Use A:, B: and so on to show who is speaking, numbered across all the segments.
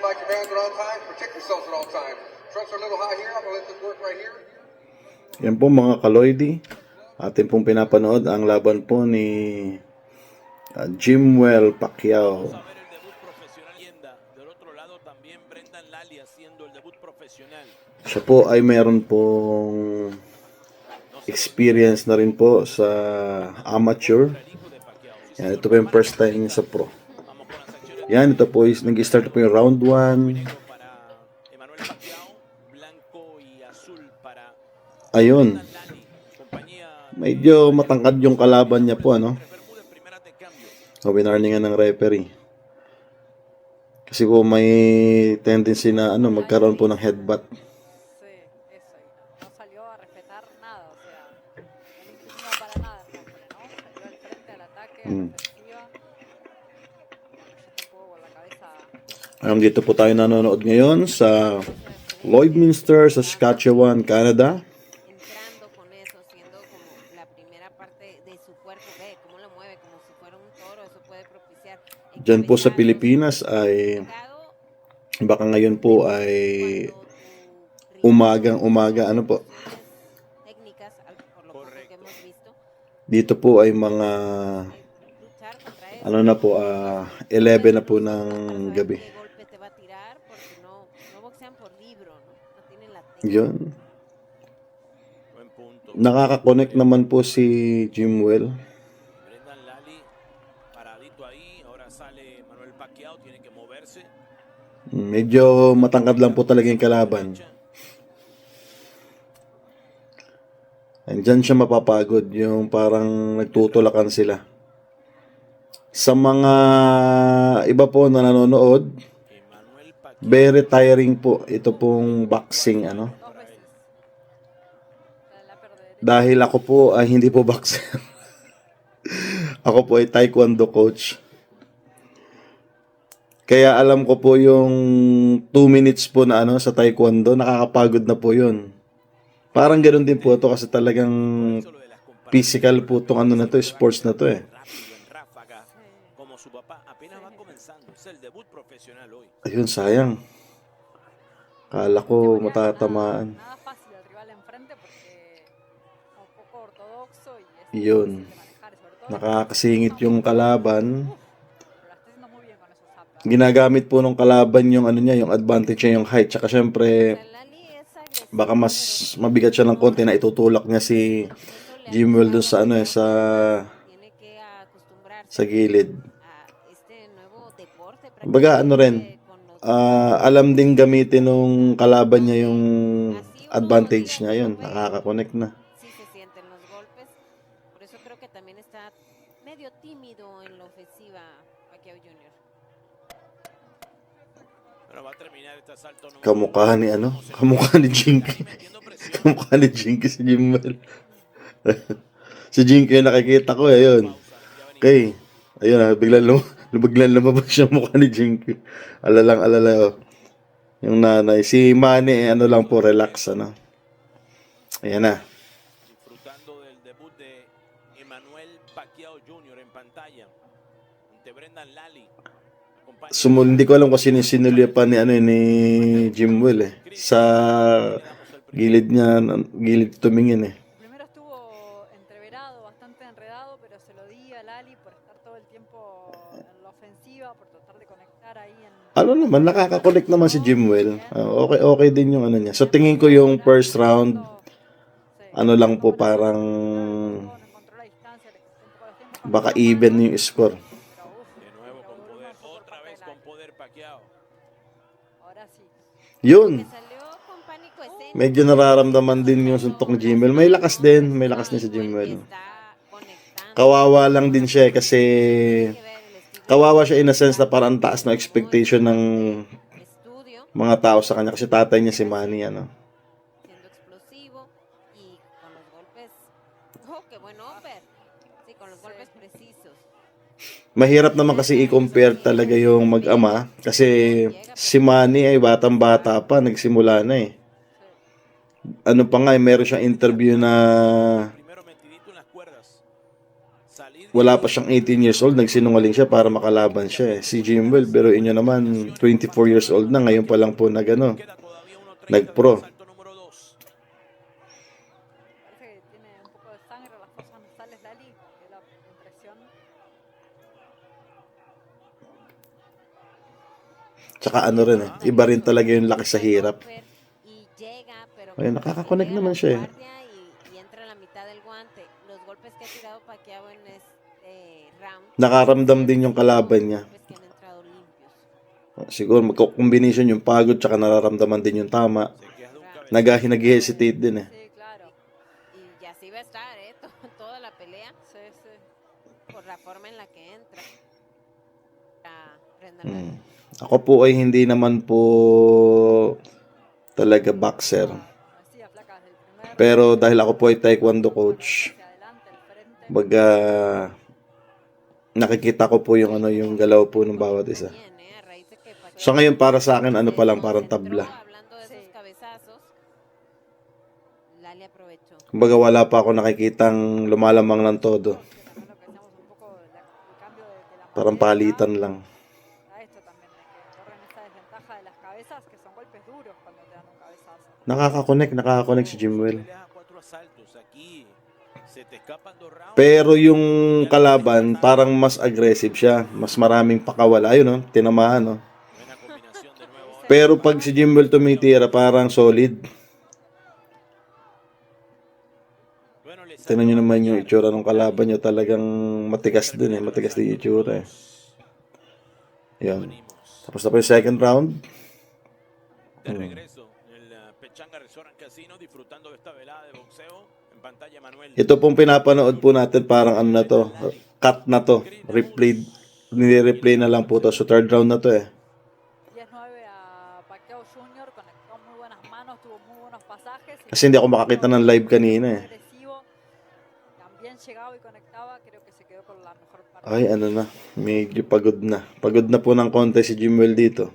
A: bike your vans at all times. Protect yourselves at all times. Trucks are a little high here. I'm gonna let this work right here.
B: Yan po mga kaloydi. Atin pong pinapanood ang laban po ni Jimwell Pacquiao. Siya po ay meron pong experience na rin po sa amateur. Yan, ito po yung first time niya sa pro. Yan, ito po is nag-start po yung round 1. Ayun. Medyo matangkad yung kalaban niya po, ano? So, winarningan ng referee. Kasi po may tendency na magkaroon po ng headbutt. Dito po tayo nanonood ngayon sa Lloydminster, Saskatchewan, Canada. Diyan po sa Pilipinas ay baka ngayon po ay umaga po. Dito po ay mga 11 na po ng gabi. Yun. Nakaka-connect naman po si Jimwell. Medyo matangkad lang po talaga yung kalaban. Andyan siya mapapagod, yung parang nagtutulakan sila. Sa mga iba po na nanonood, very tiring po ito pong boxing, Dahil ako po ay hindi po boxer. Ako po ay taekwondo coach. Kaya alam ko po yung 2 minutes po na sa taekwondo, nakakapagod na po yun. Parang ganoon din po ito kasi talagang physical po itong na to, sports na to eh. Ayun, sayang. Kala ko matatamaan. Yun. Nakakasingit yung kalaban. Ginagamit po ng kalaban yung yung advantage niya, yung height. Tsaka syempre, baka mas mabigat siya ng konti na itutulak niya si Jimwell doon sa sa gilid. Baga alam din gamitin nung kalaban niya yung advantage niya, yun. Nakaka-connect na. Kamukha ni Kamukha ni Jinky. Kamukha ni Jinky si Jimwell. Si Jinky yung nakikita ko, ayun. Okay. Ayun biglang lumabas siya mukha ni Jinky. Alala, oh. Yung nanay. Si Manny, lang po, relax, Ayan na. Hindi ko alam kung sinulya pa ni Jimwell eh. Sa gilid niya, gilid tumingin eh.
C: Primero estuvo entreverado, bastante enredado, pero se lo di a Lali por estar todo el tiempo en la ofensiva, por tratar de conectar ahí en...
B: naman, nakaka-connect naman si Jimwell. Okay din yung niya. So tingin ko yung first round, lang po, parang baka even yung score. Yun. Medyo nararamdaman din yung suntok ni Jimwell. May lakas din si Jimwell. Kawawa lang din siya kasi kawawa siya in a sense na parang taas na expectation ng mga tao sa kanya kasi tatay niya si Manny, Mahirap naman kasi i-compare talaga yung mag-ama kasi si Manny ay batang-bata pa, nagsimula na eh. Meron siyang interview na wala pa siyang 18 years old, nagsinungaling siya para makalaban siya eh. Si Jimwell, pero inyo naman, 24 years old na, ngayon pa lang po nag-pro.
C: Parece que tiene un poco de sangre en las fosas nasales Lali, que es la impresión.
B: Tsaka ano rin eh, iba rin talaga yung laki sa hirap. Ayun, nakaka-connect naman siya eh. Nakaramdam din yung kalaban niya. Siguro magko-combination yung pagod tsaka nararamdaman din yung tama. Nag-hesitate din eh.
C: Sí, claro.
D: Y así va a estar, toda la pelea
C: Sí, sí.
D: por la forma en la que entra.
B: Ako po ay hindi naman po talaga boxer.
C: Como decía, flaca, desde el primer
B: Pero dahil ako po ay taekwondo coach,
C: hacia adelante, el frente.
B: baga nakikita ko po yung yung galaw po ng bawat isa.
D: Bien, a raíz de que Pacquiao
B: So ngayon para sa akin ano pa lang parang tabla.
D: hablando de esos cabezazos, Lali aprovechó.
B: Kumbaga wala pa ako nakikitang lumalamang ng todo.
C: Que también lo que decíamos un poco, el cambio de la
B: Parang
C: madera
B: palitan lang.
C: a esto también, de que corren esa desventaja de las cabezas, que son golpes duros cuando te dan un cabezazo.
B: Nakaka-connect si Jimwell. Pero yung kalaban, parang mas aggressive siya. Mas maraming pakawala. Ayun, no? Tinamaan, no? Pero pag si Jimwell tumitira, parang solid. Tingnan nyo naman yung itsura ng kalaban nyo. Talagang matigas din, eh. Matigas din yung itsura, eh. Yan. Tapos na po yung second round.
E: De regreso en el Pechanga Restaurant Casino disfrutando de esta velada de boxeo en pantalla Manuel.
B: Ito pong pinapanood po natin, parang ano na to. Cut na to. Replay. Nire-replay na lang po to. So third round na to, eh.
C: 10-9 a Pacquiao Jr., conectó muy buenas manos, tuvo muy buenos pasajes.
B: Kasi hindi ako makakita ng live kanina, eh.
C: Agresivo, también llegaba y conectaba, creo que se quedó con la mejor parte.
B: Ay, ano na. Medyo pagod na. Pagod na po ng konti si Jimwell dito.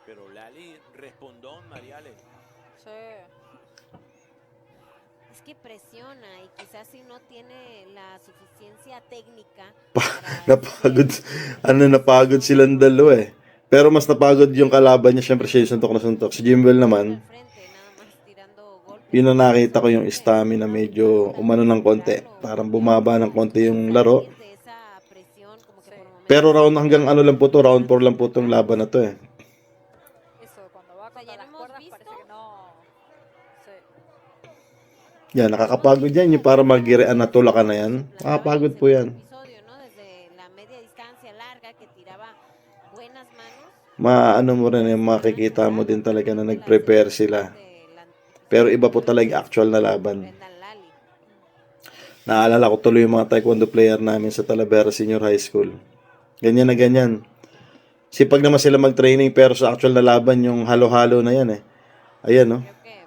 E: Pero Lali respondió, Mariale.
C: Sí.
D: Es que presiona y quizás si no tiene la suficiencia técnica
B: Napagod. Napagod silang dalawa, eh. Pero mas napagod yung kalaban niya. Syempre siya yung suntok na suntok. Si Jimwell naman,
D: al frente, nada más tirando golpes.
B: yun na nakita ko yung stamina medyo umano ng konti. Parang bumaba ng konti yung laro.
D: De esa presión, como que por momentos
B: Pero round hanggang ano lang po to, round 4 lang po tong laban na to, eh.
C: Eso, cuando va
D: sea,
C: contra
D: ya
C: las
D: no hemos
C: cuerdas
D: visto.
C: parece que no. Sí.
B: Yan, nakakapagod yan. Yung para mag-girean na tulakan na yan. Nakakapagod po yan.
D: Episodio, ¿no? Desde la media distancia larga que tiraba buenas manos.
B: Maano mo rin, makikita mo din talaga na nag-prepare sila. Pero iba po talaga actual na laban.
D: Brendan Lally.
B: Naalala ko tuloy yung mga taekwondo player namin sa Talavera Senior High School. Ganyan na ganyan. Sipag naman sila mag-training pero sa actual na laban yung halo-halo na yan, eh. Ayan, no?
D: Creo que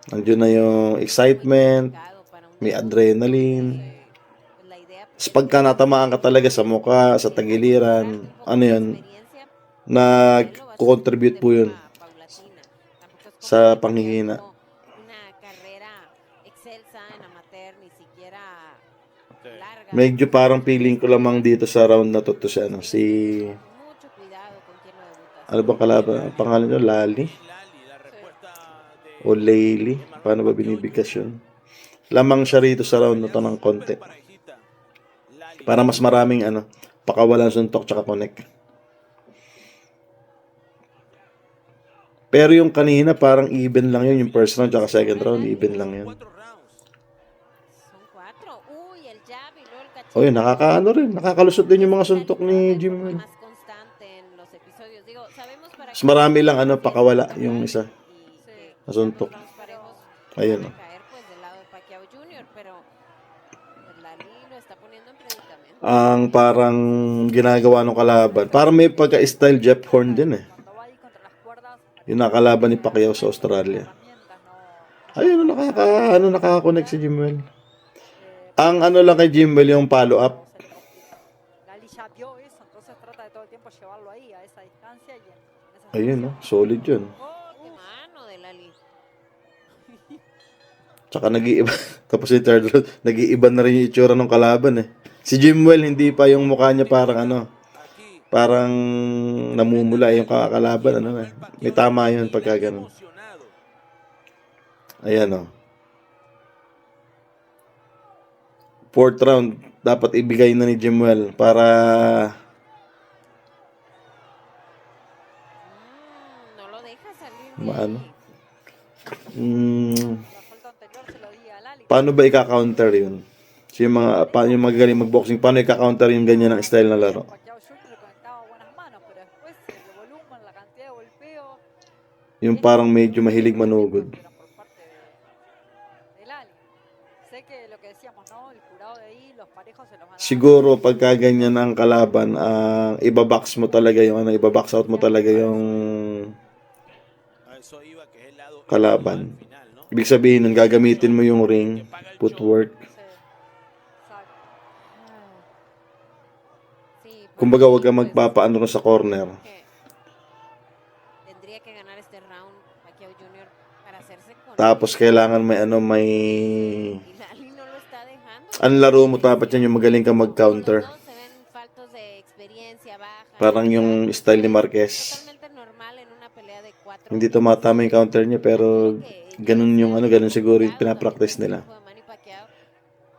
B: Nandiyon na yung excitement,
D: para un
B: may adrenaline.
D: pues la idea
B: Tapos pagka natamaan ka talaga sa mukha, sa tagiliran, ano yun,
D: experiencia
B: nag-contribute po yun
D: paulatina. Tampoco es como
B: sa
D: que
B: panghihina.
D: una carrera excelsa en amateur, ni siquiera larga.
B: Medyo parang feeling ko lamang dito sa round na to si
D: Mucho cuidado con quién lo debutas.
B: ano bang kalaban? Ang pangalan nyo, Lali?
E: Lali, la respuesta de
B: O Layli? Paano ba binibigkas yun? Lamang siya rito sa round na to ng konti.
E: parejita. Lali
B: Para mas maraming pakawalan suntok tsaka connect. Pero yung kanina parang even lang yun. Yung first round tsaka second round, even lang yun.
E: 4 rounds.
D: Son 4. Uy, el jab y luego el cachete.
B: O yun, nakakaano rin. Nakakalusot din yung mga suntok ni Jim.
D: Más constante en los episodios. Digo, sabemos para
B: Mas marami lang pakawala yung isa.
D: y
B: Na suntok.
D: rounds parejos
B: Ayun,
D: van a caer pues del lado de Pacquiao Jr., pero pues, Lali lo está poniendo en predicamento.
B: Ang parang ginagawa ng kalaban. Parang may pagka-style Jeff Horn din, eh.
C: Cuando va ahí contra las cuerdas,
B: Yung nakalaban ni Pacquiao sa Australia.
C: herramientas, no.
B: Ayun, nakaka-connect si Jimwell. Ang lang kay Jimwell yung follow-up.
C: Se le complica. Lali ya vio eso, entonces trata de todo el tiempo llevarlo ahí, a esa distancia y en esa
B: Ayun, no? Solid yun.
D: Oh, qué mano de Lali.
B: Tsaka nag-iiba. Tapos si third round, nag-iiba na rin yung itsura ng kalaban eh. Si Jimwell, hindi pa yung mukha niya parang ano,
E: Aquí,
B: parang namumula yung kakalaban. Ano eh. May tama yun pagka ganun.
E: emocionado.
B: Ayan o. Fourth round, dapat ibigay na ni Jimwell para
D: No lo deja salir de
B: Maano?
D: ahí.
B: mm,
C: La falta anterior se lo di a Lali.
B: paano ba i-counter yun? So yung magaling magboxing, paano i-counter yung ganyan ng style na laro?
C: Pacquiao Jr. conectaba buenas manos, pero después el volumen, la cantidad de golpeo.
B: Yung parang medyo mahilig manugod.
C: Eran por parte de Lali. Sé que lo que decíamos, ¿no? El jurado de ahí, los parejos se los van a dar.
B: Siguro pagka ganyan ang kalaban, ibabox mo talaga yung ano, ibabox out mo talaga yung
E: A eso iba, que es el lado
B: kalaban.
E: individual final, ¿no?
B: Ibig sabihin nun, gagamitin mo yung ring, footwork.
C: Sí, exacto.
D: Sí,
B: Kumbaga,
D: para
B: wag
D: mí,
B: kang
D: pues,
B: magpapaano rin sa corner.
D: que tendría que ganar este round Pacquiao Jr. para hacerse con
B: Tapos kailangan may ano, may
D: y Lali no lo está dejando.
B: ang laro mo dapat yan yung magaling kang mag-counter.
D: Los dos se ven faltos de experiencia baja.
B: Parang yung style ni Marquez.
D: Totalmente normal en una pelea de 4.
B: Hindi tumatama yung counter niya pero ganun yung ano, ganun siguro yung pinapractice nila.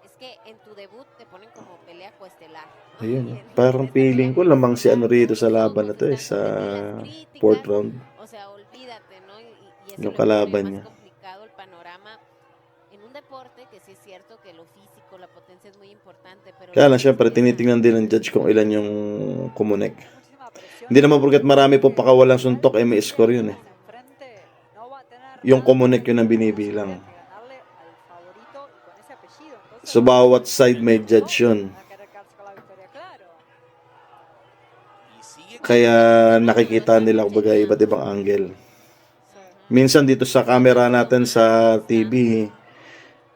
D: Es que en tu debut te ponen como pelea coestelar.
B: Ayun, parang feeling ko lamang si ano rito sa laban na to eh, sa fourth round.
D: O sea, olvídate, ¿no? Y eso
B: Yung
D: le pone
B: kalaban
D: más
B: niya.
D: complicado el panorama en un deporte que sí es cierto que lo físico, la potencia es muy importante, pero
B: Kaya lang, syempre, tinitingnan din ng judge kung ilan yung kumunek.
C: Muchísima presión.
B: Hindi naman porket marami po pakawalang suntok, may score yun eh.
C: Enfrente no va a tener
B: Yung
C: nada
B: kumunek yun ang
C: de
B: binibilang.
C: ganarle al favorito y con ese apellido. Entonces,
B: So, bawat side may judge yun.
C: va a querer quedarse con la victoria, claro.
E: Y sigue
B: Kaya nakikita nila kumbaga iba't ibang angle.
C: Sí.
B: Minsan dito sa camera natin sa TV,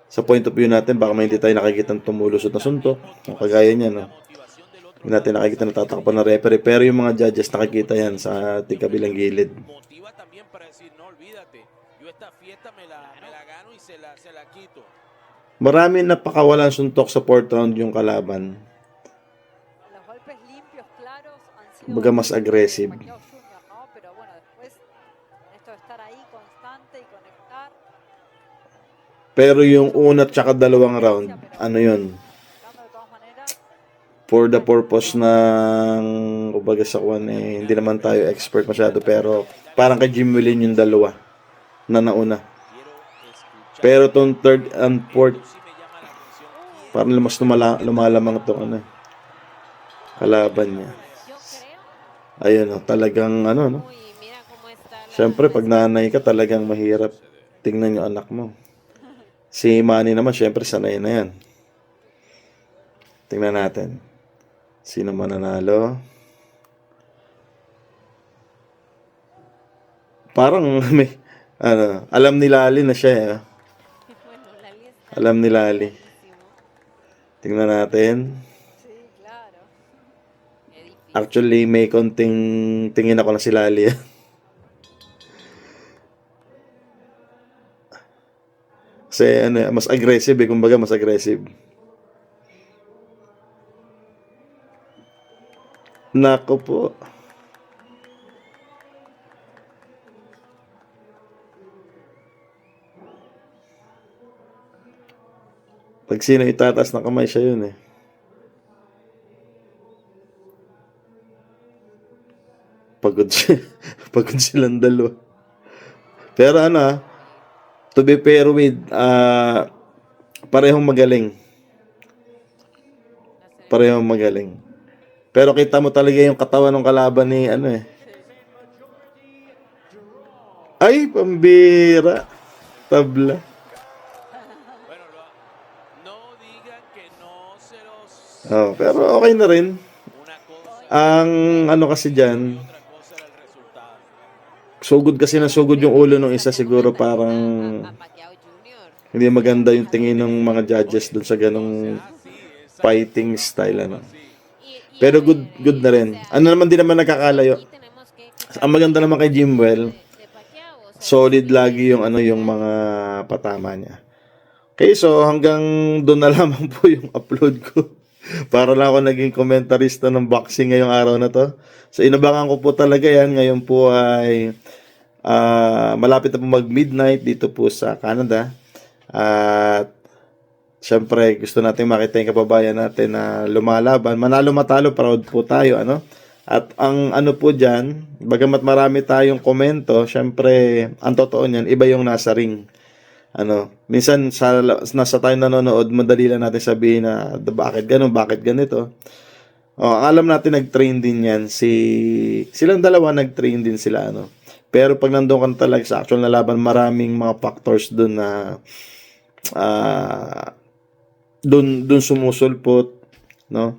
B: sa point of view natin, baka may hindi tayo nakikita ng tumulusot na suntok. O kagaya niya, no? Hindi natin nakikita na tatakpan na referee. Pero yung mga judges nakikita yan sa kabilang gilid.
E: motiva también para decir, no, olvídate, yo esta fiesta me la gano y se la quito.
B: Marami napakawalan suntok sa fourth round yung kalaban.
C: Los golpes limpios, claros, han sido
B: Kumbaga mas aggressive.
C: Pacquiao Jr., ¿no? Pero bueno, después esto de estar ahí constante y conectar,
B: Pero yung una at saka dalawang round, ano yun?
C: buscando de todas maneras,
B: For the purpose ng, kumbaga sa kwan eh, hindi naman tayo expert masyado, pero parang kay Jim Willin yung dalawa na nauna.
E: Quiero escuchar.
B: Pero tong third and fourth,
E: Esto sí me llama la atención.
B: parang mas lumalamang tong ano, kalaban niya.
D: yo creo.
B: Ayun oh, talagang ano, no?
D: Uy, mira cómo está la
B: Siyempre, pag nanay ka, talagang mahirap tingnan yung anak mo. Si Manny naman, siyempre, sanay na yan. Tingnan natin. Sino mananalo? Parang may, ano, alam ni Lali na siya eh.
D: Bueno, Lali está
B: Alam ni Lali.
D: buenísimo.
B: Tingnan natin.
C: sí, claro.
D: Qué difícil.
B: Actually, may konting tingin ako na si Lali. Kasi ano, mas aggressive eh. Kumbaga, mas aggressive. Nako po. Pag sino itatas ng kamay siya yun eh. Pagod siya. Pagod silang dalawa. Pero ano to be fair with, parehong magaling. Parehong magaling. Pero kita mo talaga yung katawan ng kalaban ni ano eh. Ay, pambira. Tabla.
E: Bueno, no digan que no se los...
B: Oh, pero okay na rin.
E: Una cosa,
B: Ang ano kasi dyan,
E: otra cosa era el resultado.
B: sugod kasi na sugod yung ulo ng isa, siguro parang
D: A Pacquiao Jr.
B: hindi maganda yung tingin ng mga judges dun sa ganong fighting style ano. Pero good na rin. Ano naman din naman nakakalayo. Ang maganda naman kay Jimwell, solid lagi yung ano yung mga patama niya. Okay, so hanggang doon na lamang po yung upload ko. Para lang ako naging komentarista ng boxing ngayong araw na to. So inabangan ko po talaga yan. Ngayon po ay malapit na po mag-midnight dito po sa Canada. At syempre gusto natin makita yung kababayan natin na lumalaban. Manalo matalo, proud po tayo. Ano? At ang ano po dyan, bagamat marami tayong komento, syempre ang totoo niyan, iba yung nasa ring. Ano, minsan nasa tayo nanonood, madali lang natin sabihin na bakit ganun, bakit ganito. Alam natin nag-train din yan. Silang dalawa nag-train din sila, ano. Pero pag nandoon ka talaga sa actual na laban, maraming mga factors doon na doon sumusulpot, no?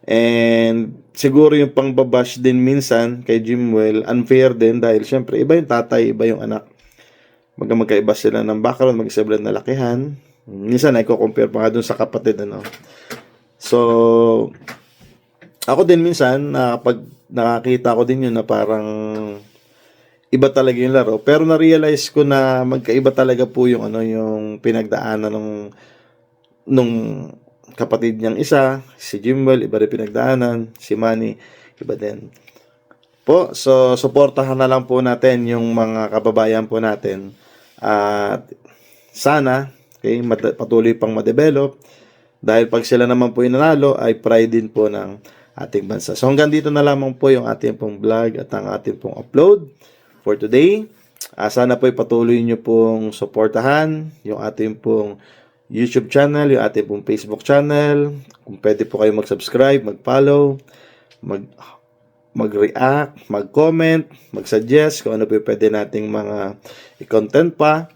B: And siguro yung pangbabash din minsan kay Jimwell, unfair din dahil syempre iba yung tatay, iba yung anak. Magkaiba sila ng background, mag-isa na lakihan. Minsan ay ko-compare pa nga dun sa kapatid, ano. So, ako din minsan, pag nakakita ko din yun na parang iba talaga yung laro. Pero na-realize ko na magkaiba talaga po yung, ano, yung pinagdaanan nung kapatid niyang isa, si Jimwell, iba rin pinagdaanan, si Manny, iba din. Po, so, suportahan na lang po natin yung mga kababayan po natin. At sana patuloy pang ma-develop dahil pag sila naman po yung nanalo ay pride din po ng ating bansa. So hanggang dito na lamang po yung ating pong vlog at ang ating pong upload for today. Sana po patuloy nyo pong suportahan yung ating pong YouTube channel, yung ating pong Facebook channel. Kung pwede po kayo mag-subscribe, mag-follow, mag-react, mag-comment, mag-suggest kung ano po pwede nating mga i-content pa.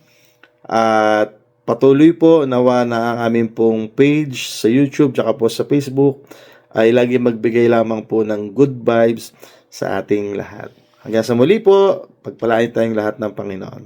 B: At patuloy po nawa na ang aming pong page sa YouTube tsaka po sa Facebook ay lagi magbigay lamang po ng good vibes sa ating lahat. Hanggang sa muli po, pagpalain tayong lahat ng Panginoon.